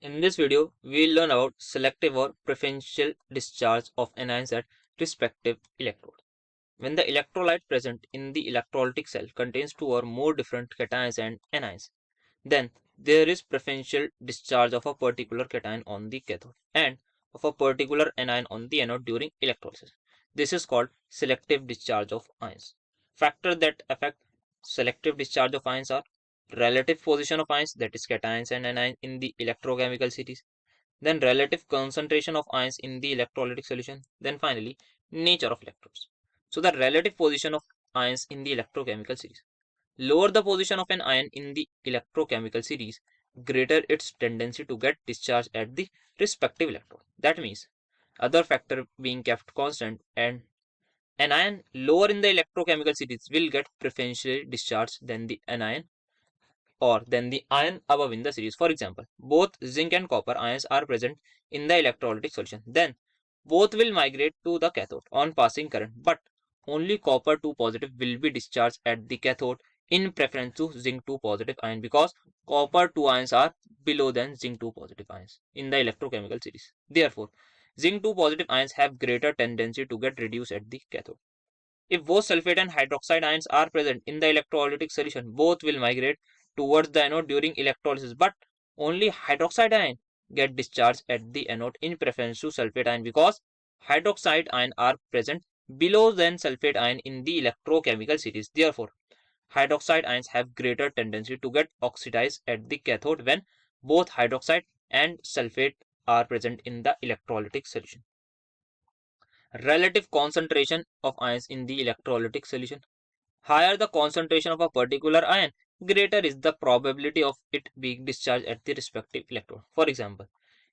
In this video, we'll learn about selective or preferential discharge of anions at respective electrode. When the electrolyte present in the electrolytic cell contains two or more different cations and anions, then there is preferential discharge of a particular cation on the cathode and of a particular anion on the anode during electrolysis. This is called selective discharge of ions. Factors that affect selective discharge of ions are relative position of ions, that is cations and anions in the electrochemical series, then relative concentration of ions in the electrolytic solution, then finally nature of electrodes. So the relative position of ions in the electrochemical series. Lower the position of an ion in the electrochemical series, greater its tendency to get discharged at the respective electrode. That means other factor being kept constant, and an ion lower in the electrochemical series will get preferentially discharged than the anion or than the ion above in the series. For example, both zinc and copper ions are present in the electrolytic solution. Then both will migrate to the cathode on passing current, but only copper 2 positive will be discharged at the cathode in preference to zinc 2 positive ion, because copper 2 ions are below than zinc 2 positive ions in the electrochemical series. Therefore, zinc 2 positive ions have greater tendency to get reduced at the cathode. If both sulfate and hydroxide ions are present in the electrolytic solution, both will migrate towards the anode during electrolysis, but only hydroxide ion get discharged at the anode in preference to sulfate ion, because hydroxide ion are present below than sulfate ion in the electrochemical series. Therefore, hydroxide ions have greater tendency to get oxidized at the cathode when both hydroxide and sulfate are present in the electrolytic solution. Relative concentration of ions in the electrolytic solution. Higher the concentration of a particular ion, greater is the probability of it being discharged at the respective electrode. For example,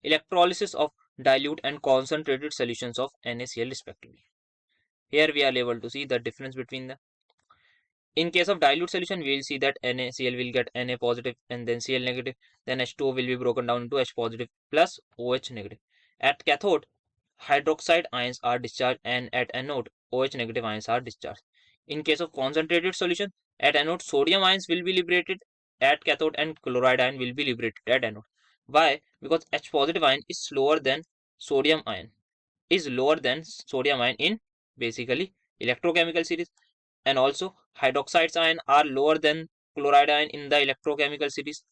electrolysis of dilute and concentrated solutions of NaCl respectively. Here we are able to see the difference between them. In case of dilute solution, we will see that NaCl will get Na positive and then Cl negative, then H2O will be broken down into H positive plus OH negative. At cathode, hydroxide ions are discharged, and at anode, OH negative ions are discharged. In case of concentrated solution, at anode, sodium ions will be liberated at cathode and chloride ion will be liberated at anode. Why? Because H positive ion is slower than sodium ion, in basically electrochemical series, and also hydroxides ion are lower than chloride ion in the electrochemical series.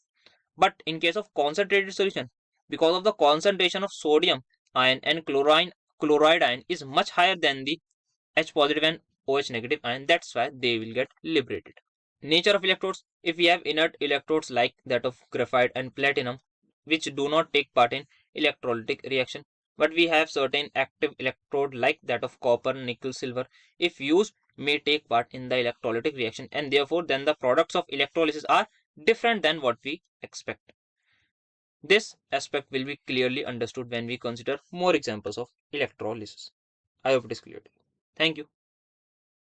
But in case of concentrated solution, because of the concentration of sodium ion and chloride ion is much higher than the H positive and OH negative ion, that's why they will get liberated. Nature of electrodes. If we have inert electrodes like that of graphite and platinum, which do not take part in electrolytic reaction, but we have certain active electrode like that of copper, nickel, silver, if used, may take part in the electrolytic reaction, and therefore then the products of electrolysis are different than what we expect. This aspect will be clearly understood when we consider more examples of electrolysis. I hope it is clear to you. Thank you.